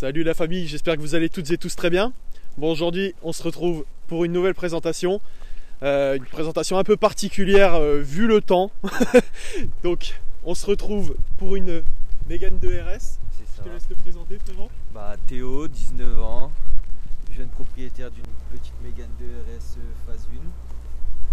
Salut la famille, j'espère que vous allez toutes et tous très bien. Bon, aujourd'hui on se retrouve pour une nouvelle présentation. Une présentation un peu particulière vu le temps. Donc on se retrouve pour une Mégane 2 RS. C'est ça. Je te laisse te présenter frérot. Théo, 19 ans, jeune propriétaire d'une petite Mégane 2 RS phase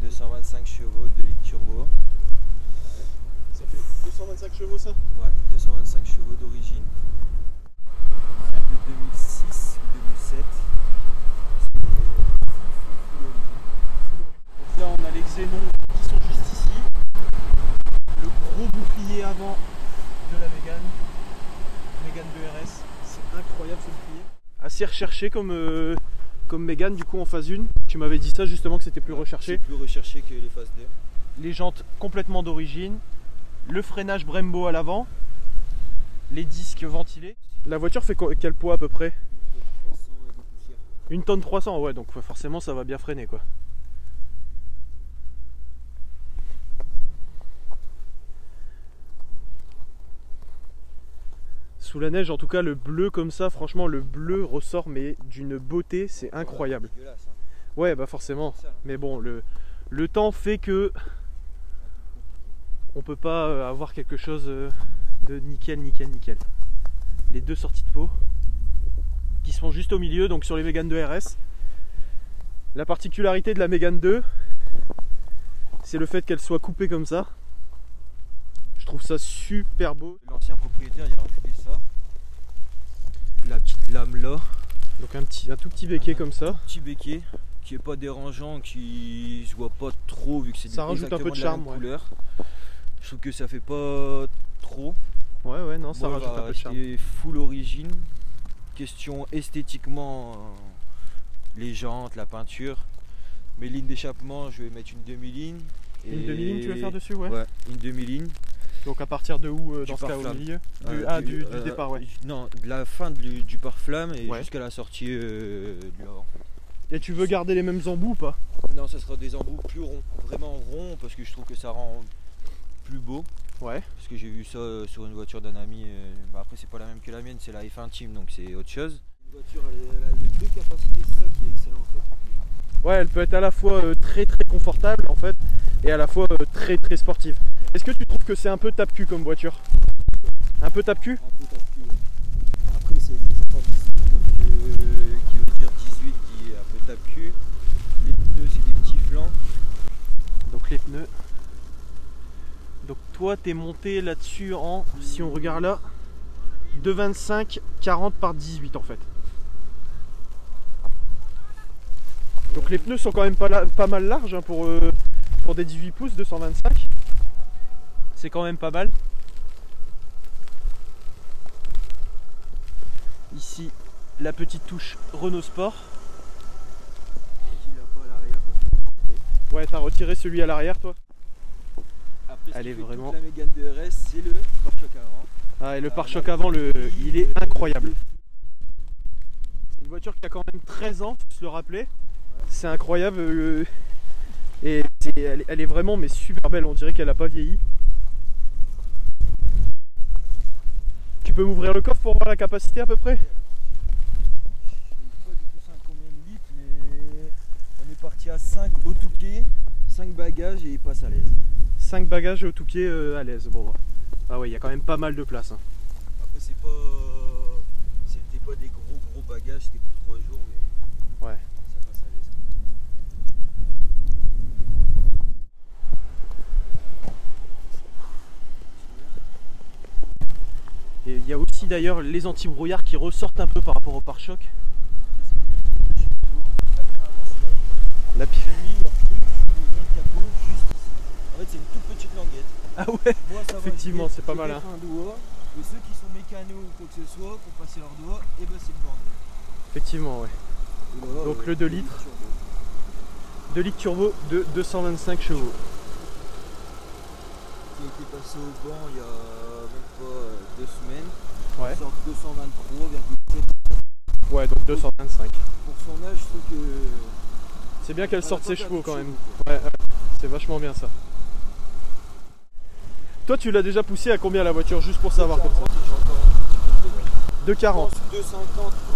1, 225 chevaux, 2 litres turbo. Ça fait 225 chevaux ça? Ouais, 225 chevaux d'origine. De 2006 ou 2007. Donc là on a les xénons qui sont juste ici. Le gros bouclier avant de la Mégane 2 RS. C'est incroyable ce bouclier. Assez recherché comme Mégane du coup en phase 1. Tu m'avais dit ça justement que c'était plus recherché. C'est plus recherché que les phases 2. Les jantes complètement d'origine. Le freinage Brembo à l'avant. Les disques ventilés. La voiture fait quel poids à peu près? 300 et des poussières. 1 tonne 300, ouais, donc forcément ça va bien freiner quoi. Sous la neige en tout cas le bleu comme ça, franchement le bleu ressort mais d'une beauté, c'est incroyable. C'est dégueulasse, hein. Ouais bah forcément, Ça, là. mais bon le temps fait que on peut pas avoir quelque chose de nickel. Les deux sorties de pot qui sont juste au milieu, donc sur les Mégane 2 RS. La particularité de la Mégane 2, c'est le fait qu'elle soit coupée comme ça. Je trouve ça super beau. L'ancien propriétaire, il a rajouté ça. La petite lame là. Donc un tout petit béquet comme ça. Petit béquet qui est pas dérangeant, qui se voit pas trop vu que c'est Ça rajoute un peu de charme, ouais. couleur. Je trouve que ça fait pas trop. Ouais non, ça Moi, rajoute un peu de charme. c'est full origine. Question esthétiquement, les jantes, la peinture. Mes lignes d'échappement, je vais mettre une demi-ligne. Une demi-ligne tu veux faire dessus, ouais. Ouais, une demi-ligne. Donc à partir de où dans Du ce cas, au pare-flamme. milieu du Du départ, ouais. Non, de la fin du pare-flamme et Ouais. jusqu'à la sortie du avant. Et tu veux garder les mêmes embouts ou pas? Non, ça sera des embouts plus ronds, vraiment ronds, parce que je trouve que ça rend plus beau. Ouais. Parce que j'ai vu ça sur une voiture d'un ami. Après, c'est pas la même que la mienne, c'est la F1 Team, donc c'est autre chose. Une voiture, elle a les deux capacités, c'est ça qui est excellent en fait. Ouais, elle peut être à la fois très confortable en fait et à la fois très sportive. Est-ce que tu trouves que c'est un peu tape-cul comme voiture? Un peu tape-cul? Un peu tape-cul, ouais. Après, c'est une jantes en 18, donc qui veut dire 18 dit un peu tape-cul. Les pneus, c'est des petits flancs. Donc les pneus. Donc toi t'es monté là-dessus en, si on regarde là, 2,25 40 par 18 en fait. Donc les pneus sont quand même pas mal larges hein, pour des 18 pouces 225. C'est quand même pas mal. Ici la petite touche Renault Sport. Il a pas à l'arrière. Ouais, t'as retiré celui à l'arrière toi. Après, ce Elle qui est fait vraiment- toute la Mégane 2 RS, c'est le pare-choc avant. Ah, et le pare-choc avant, il est incroyable. C'est une voiture qui a quand même 13 ans, faut se le rappeler. C'est incroyable. Et elle est vraiment mais super belle, on dirait qu'elle a pas vieilli. Tu peux m'ouvrir le coffre pour voir la capacité à peu près? Je sais pas du tout ça combien de litres, mais on est parti à 5 au touquet, 5 bagages et il passe à l'aise. 5 bagages au touquet à l'aise. Bon, ah ouais, il y a quand même pas mal de place. Hein. Après c'était pas des gros bagages, c'était pour 3 jours, mais Ouais. ça passe à l'aise. Et il y a aussi d'ailleurs les anti-brouillards qui ressortent un peu par rapport au pare-choc. La J'ai mis leur truc sur le capot juste ici. En fait c'est une toute petite languette. Ah ouais. Moi, ça va, Effectivement, c'est pas je mal, vais hein. mettre un doigt, et ceux qui sont mécanos ou quoi que ce soit, pour passer leur doigt, et ben c'est le bordel. Effectivement, ouais. Et là, Donc le 2 litres. turbo. 2 litres turbo de 225 chevaux. Qui a été passé au banc il y a même pas 2 semaines. Ouais. Il sort 223,7. Ouais, donc 225. Pour son âge, je trouve que. C'est bien qu'elle elle a sorte pas ses perdu chevaux de quand même. chevaux, quoi. Ouais, c'est vachement bien ça. Toi, tu l'as déjà poussé à combien la voiture, juste pour savoir comme ça? 2,40. 2,50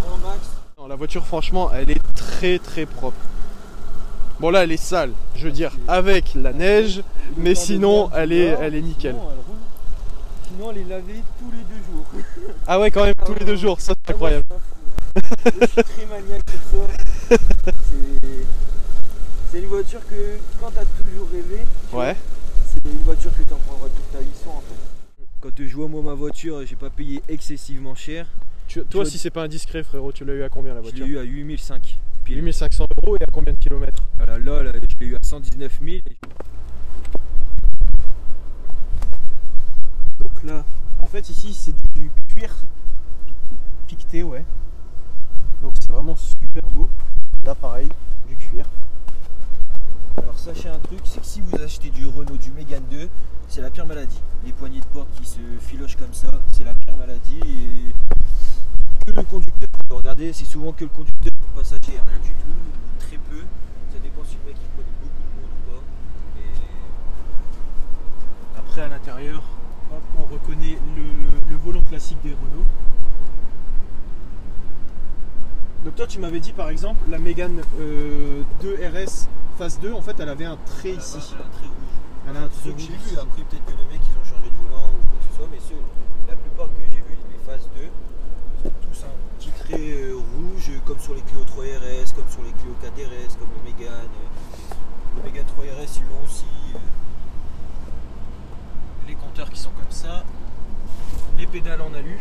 grand max. Non, la voiture franchement elle est très très propre. Bon là elle est sale, je veux dire avec la neige, mais sinon elle est nickel. Sinon elle est lavée tous les 2 jours. Ah ouais quand même tous les 2 jours, ça c'est incroyable. Je suis très maniaque sur ça. C'est une voiture que quand t'as toujours rêvé, Ouais. c'est une voiture que t'en prendras toute ta vie sans en fait. Quand je vois moi ma voiture, j'ai pas payé excessivement cher. Toi si c'est pas indiscret frérot, tu l'as eu à combien la Je voiture? l'ai eu à 8500. 8500 € et à combien de kilomètres? Voilà, là, je l'ai eu à 119 000. Donc là, en fait ici c'est du cuir piqueté, ouais. Donc c'est vraiment super beau. Là pareil, du cuir. Alors sachez un truc, c'est que si vous achetez du Renault, du Mégane 2, c'est la pire maladie. Les poignées de porte qui se filochent comme ça, c'est la pire maladie. Et que le conducteur. Regardez, c'est souvent que le conducteur, le passager, rien du tout, ou très peu. Ça dépend si le mec il connaît beaucoup de monde ou pas. Mais Après à l'intérieur, hop, on reconnaît le volant classique des Renault. Donc toi tu m'avais dit par exemple la Mégane 2 RS phase 2 en fait elle avait un trait ici. elle a un trait rouge. Elle a un trait Ceux que rouge j'ai ici. vu, après peut-être que les mecs ils ont changé de volant ou quoi que ce soit, mais la plupart que j'ai vu, les phases 2, ils ont tous un petit trait rouge comme sur les Clio 3 RS, comme sur les Clio 4 RS, comme le Mégane. Le Mégane 3 RS ils l'ont aussi. Les compteurs qui sont comme ça, les pédales en alu,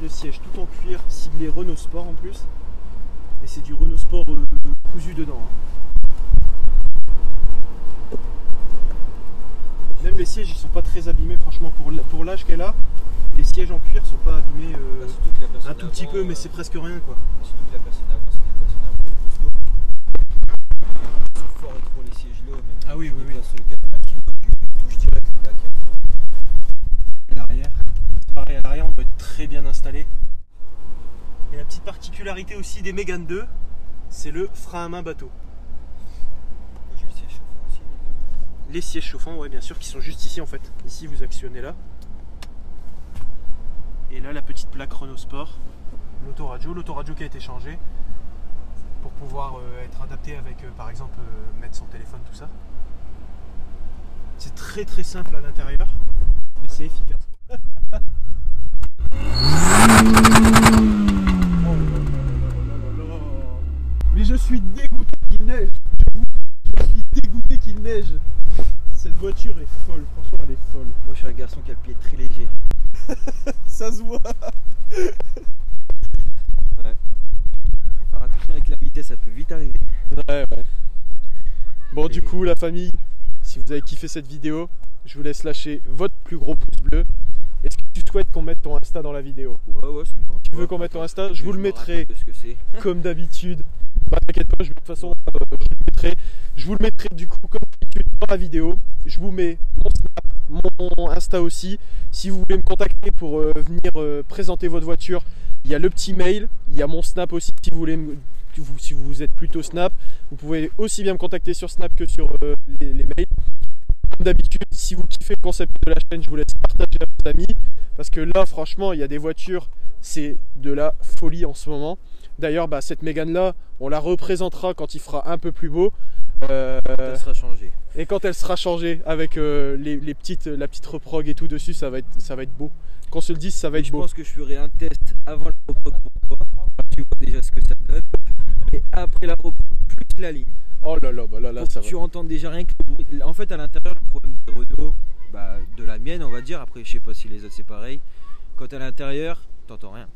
le siège tout en cuir siglé Renault Sport en plus, et c'est du Renault Sport cousu dedans. Même les sièges ils sont pas très abîmés franchement pour l'âge qu'elle a, les sièges en cuir sont pas abîmés un tout petit peu mais c'est presque rien quoi. Surtout que la personne avant c'était une personne un peu costaud. Ils sont forts et trop les sièges là, même Ah oui, tu oui, oui. dépasses 80 kg, tu touches direct le bac. L'arrière, pareil à l'arrière on doit être très bien installé. Et la petite particularité aussi des Mégane 2, c'est le frein à main bateau. Moi j'ai le siège chauffant aussi. Les sièges chauffants, ouais bien sûr, qui sont juste ici en fait. Ici vous actionnez là. Et là la petite plaque Renault Sport, l'autoradio qui a été changé pour pouvoir être adapté avec par exemple mettre son téléphone, tout ça. C'est très très simple à l'intérieur, mais c'est efficace. Mais je suis dégoûté qu'il neige. Je suis dégoûté qu'il neige. Cette voiture est folle, franchement elle est folle. Moi je suis un garçon qui a le pied très léger. Ça se voit. Ouais. Faut faire attention avec la vitesse, ça peut vite arriver. Ouais. Bon du coup la famille, si vous avez kiffé cette vidéo, je vous laisse lâcher votre plus gros pouce bleu. Est-ce que tu souhaites qu'on mette ton Insta dans la vidéo? Ouais, c'est bon. Tu veux qu'on mette ton Insta? Je vous le mettrai comme d'habitude. Bah t'inquiète pas, de toute façon je vous le mettrai du coup comme d'habitude dans la vidéo. Je vous mets mon Snap, mon Insta aussi. Si vous voulez me contacter pour venir présenter votre voiture, il y a le petit mail, il y a mon Snap aussi si vous voulez si vous êtes plutôt Snap. Vous pouvez aussi bien me contacter sur Snap que sur les mails. Comme d'habitude, si vous kiffez le concept de la chaîne, je vous laisse partager à vos amis. Parce que là, franchement, il y a des voitures, c'est de la folie en ce moment. D'ailleurs, cette Mégane là, on la représentera quand il fera un peu plus beau. Elle sera changée. Et quand elle sera changée avec la petite reprog et tout dessus, ça va être beau. Qu'on se le dise, ça va être beau. Je pense que je ferai un test avant la reprog pour toi. Tu vois déjà ce que ça donne. Et après la reprog, plus la ligne. Oh là là, ça va. Tu entends déjà rien que le bruit. En fait, à l'intérieur, le problème des Renault, de la mienne, on va dire, après je sais pas si les autres c'est pareil, quand à l'intérieur, t'entends rien.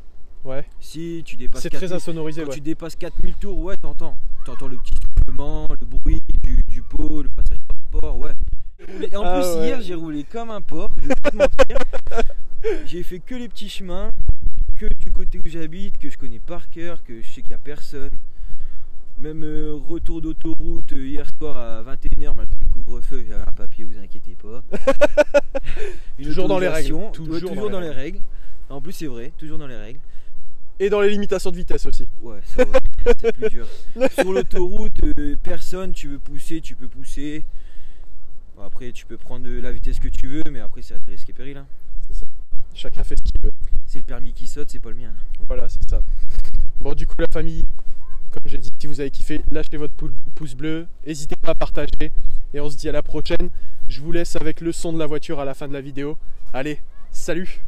Ouais. Si tu dépasses, c'est très insonorisé. Quand tu dépasses 4000 tours, ouais, t'entends le petit soufflement, le bruit du pot, le passage de port, ouais. Et en plus, hier, j'ai roulé comme un porc, je vais pas te mentir. J'ai fait que les petits chemins, que du côté où j'habite, que je connais par cœur, que je sais qu'il n'y a personne. Même retour d'autoroute hier soir à 21h, malgré le couvre-feu, j'avais un papier, vous inquiétez pas. Toujours dans les règles. Toujours dans les règles. En plus, c'est vrai, toujours dans les règles. Et dans les limitations de vitesse aussi. Ouais, c'est vrai, c'est plus dur. Sur l'autoroute, personne, tu veux pousser, tu peux pousser. Bon, après, tu peux prendre la vitesse que tu veux, mais après, c'est à tes risques et périls. Hein. C'est ça. chacun fait ce qu'il veut. C'est le permis qui saute, c'est pas le mien. Voilà, c'est ça. Bon, du coup, la famille, comme j'ai dit, si vous avez kiffé, lâchez votre pouce bleu, n'hésitez pas à partager, et on se dit à la prochaine. Je vous laisse avec le son de la voiture à la fin de la vidéo. Allez, salut!